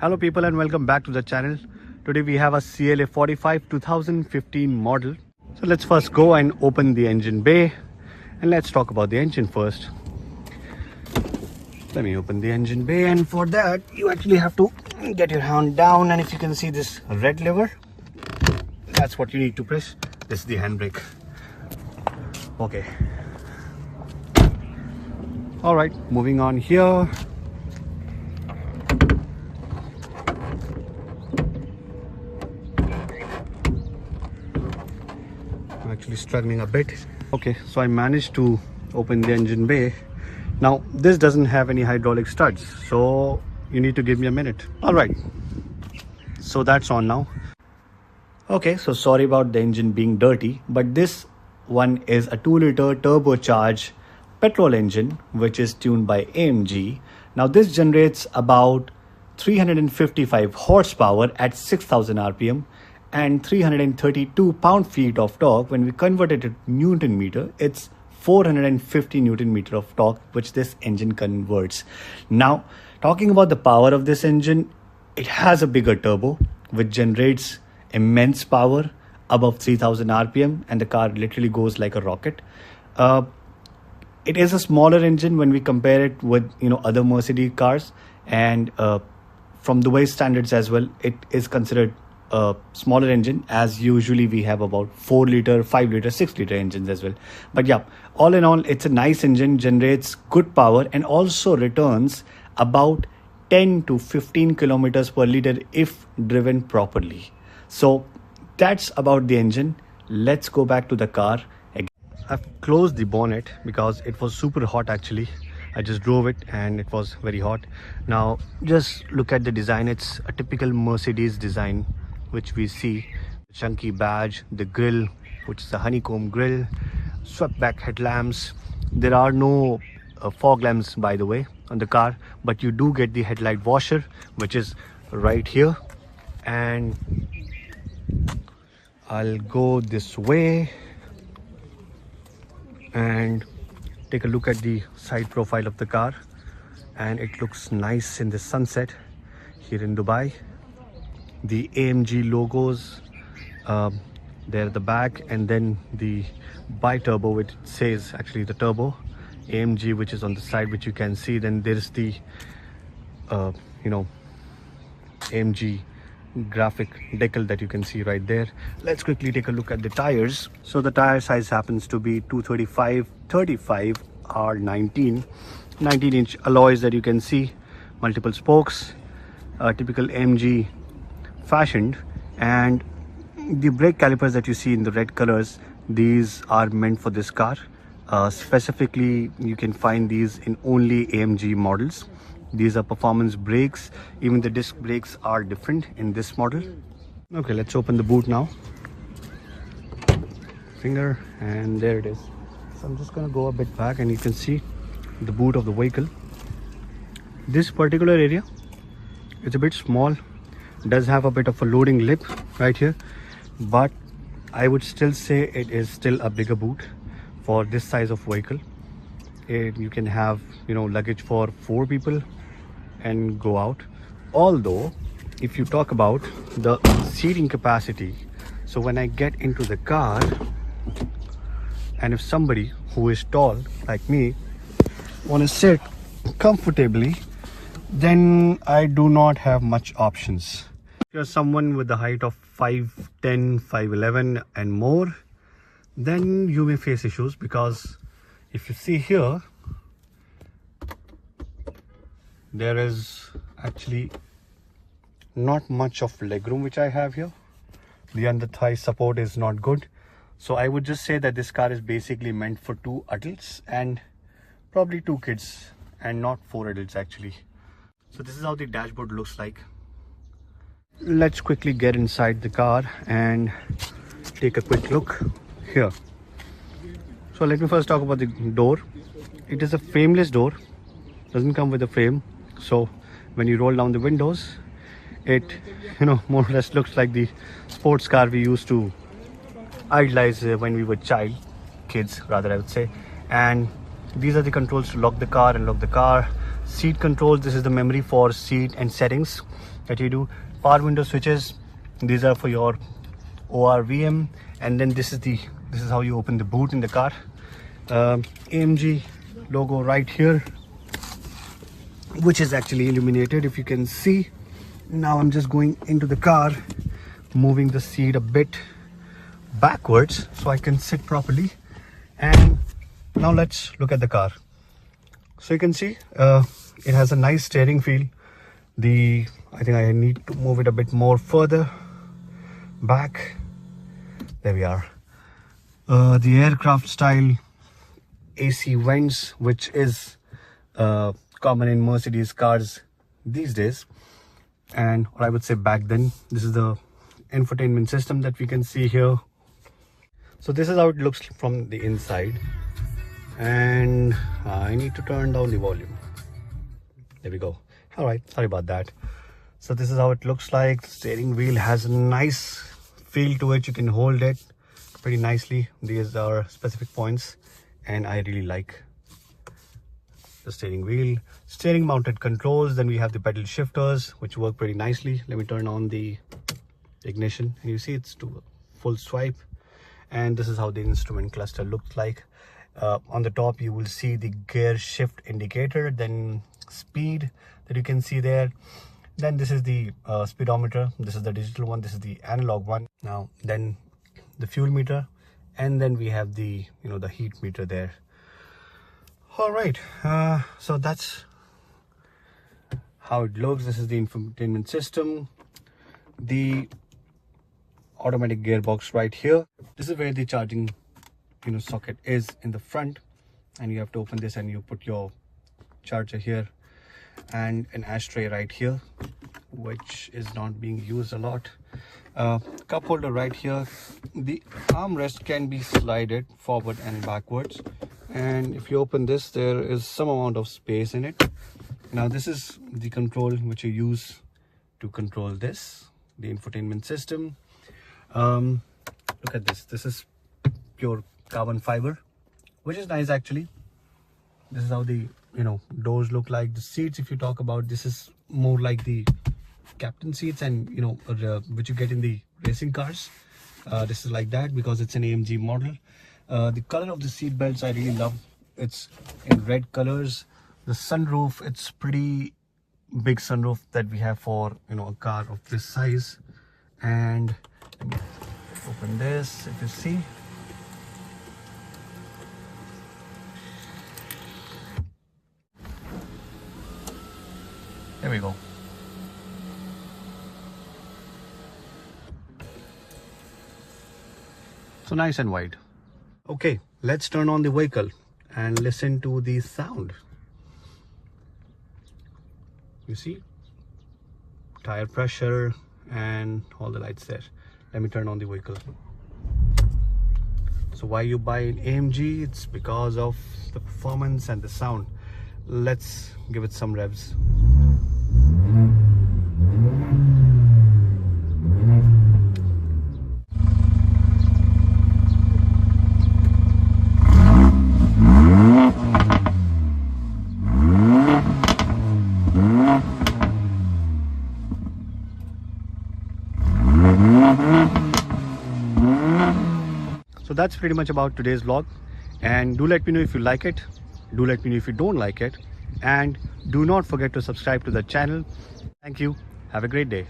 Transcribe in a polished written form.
Hello people and welcome back to the channel. Today we have a CLA45 2015 model. So let's first go and open the engine bay and let's talk about the engine first. Let me open the engine bay, and for that you actually have to get your hand down, and if you can see this red lever, that's what you need to press. This is the handbrake. Okay. Alright, moving on here. I'm actually struggling a bit. Okay, so I managed to open the engine bay. Now this doesn't have any hydraulic studs, so you need to give me a minute. Alright, so that's on now. Okay, so sorry about the engine being dirty, but this one is a 2-liter turbocharged petrol engine which is tuned by AMG. Now this generates about 355 horsepower at 6000 rpm and 332 pound-feet of torque. When we convert it to Newton meter, it's 450 Newton meter of torque which this engine converts. Now talking about the power of this engine, it has a bigger turbo which generates immense power above 3000 rpm, and the car literally goes like a rocket. It is a smaller engine when we compare it with other Mercedes cars, and from the way standards as well, it is considered a smaller engine, as usually we have about 4-liter, 5-liter, 6-liter engines as well. But yeah, all in all, it's a nice engine, generates good power and also returns about 10 to 15 kilometers per liter if driven properly. So that's about the engine. Let's go back to the car. I've closed the bonnet because it was super hot actually. I just drove it and it was very hot. Now just look at the design. It's a typical Mercedes design which we see. The chunky badge, the grille which is a honeycomb grille, swept back headlamps. There are no fog lamps by the way on the car, but you do get the headlight washer which is right here. And I'll go this way and take a look at the side profile of the car, and it looks nice in the sunset here in Dubai. The AMG logos there at the back, and then the bi-turbo which says actually the turbo AMG which is on the side, which you can see. Then there's the AMG graphic decal that you can see right there. Let's quickly take a look at the tires. So the tire size happens to be 235/35 R19 19-inch alloys that you can see, multiple spokes, typical AMG fashioned, and the brake calipers that you see in the red colors, these are meant for this car. Specifically you can find these in only AMG models. These are performance brakes. Even the disc brakes are different in this model. Okay, let's open the boot now. Finger, and there it is. So I'm just gonna go a bit back and you can see the boot of the vehicle. This particular area, it's a bit small. It does have a bit of a loading lip right here, but I would still say it is still a bigger boot for this size of vehicle. You can have luggage for 4 people and go out. Although if you talk about the seating capacity, so when I get into the car, and if somebody who is tall like me want to sit comfortably, then I do not have much options. If you're someone with the height of 5'10", 5'11" and more, then you may face issues, because if you see here, there is actually not much of legroom which I have here. The under thigh support is not good. So I would just say that this car is basically meant for 2 adults and probably 2 kids, and not 4 adults actually. So this is how the dashboard looks like. Let's quickly get inside the car and take a quick look here. So let me first talk about the door. It is a frameless door, doesn't come with a frame. So when you roll down the windows, it more or less looks like the sports car we used to idolize when we were kids rather I would say. And these are the controls to lock the car and lock the car. Seat controls, this is the memory for seat and settings. that you do. Power window switches, these are for your ORVM, and then this is how you open the boot in the car. AMG logo right here, which is actually illuminated, if you can see. Now I'm just going into the car, moving the seat a bit backwards so I can sit properly. And now let's look at the car. So you can see it has a nice steering feel. I think I need to move it a bit more further back. There we are. The aircraft style AC vents, which is common in Mercedes cars these days, and or I would say back then. This is the infotainment system that we can see here. So this is how it looks from the inside, and I need to turn down the volume. There we go. All right, sorry about that. So this is how it looks like. The steering wheel has a nice feel to it. You can hold it pretty nicely. These are specific points, and I really like the steering wheel. Steering mounted controls. Then we have the pedal shifters, which work pretty nicely. Let me turn on the ignition, and you see it's to full swipe. And this is how the instrument cluster looks like. On the top you will see the gear shift indicator, then speed that you can see there. Then this is the speedometer. This is the digital one, this is the analog one. Now then the fuel meter, and then we have the the heat meter there. All right, so that's how it looks. This is the infotainment system, the automatic gearbox right here. This is where the charging socket is in the front, and you have to open this and you put your charger here, and an ashtray right here, which is not being used a lot. Cup holder right here. The armrest can be slided forward and backwards, and if you open this, there is some amount of space in it. Now this is the control which you use to control this, the infotainment system. Look at this. This is pure carbon fiber, which is nice actually. This is how the doors look like. The seats, if you talk about, this is more like the captain seats, and which you get in the racing cars. This is like that because it's an AMG model. The color of the seat belts I really love. It's in red colors. The sunroof, it's pretty big sunroof that we have for a car of this size. And let me open this, if you see. There we go. So nice and wide. Okay, let's turn on the vehicle and listen to the sound. You see, tire pressure and all the lights there. Let me turn on the vehicle. So why you buy an AMG? It's because of the performance and the sound. Let's give it some revs. So that's pretty much about today's vlog, and do let me know if you like it, do let me know if you don't like it, and do not forget to subscribe to the channel. Thank you. Have a great day.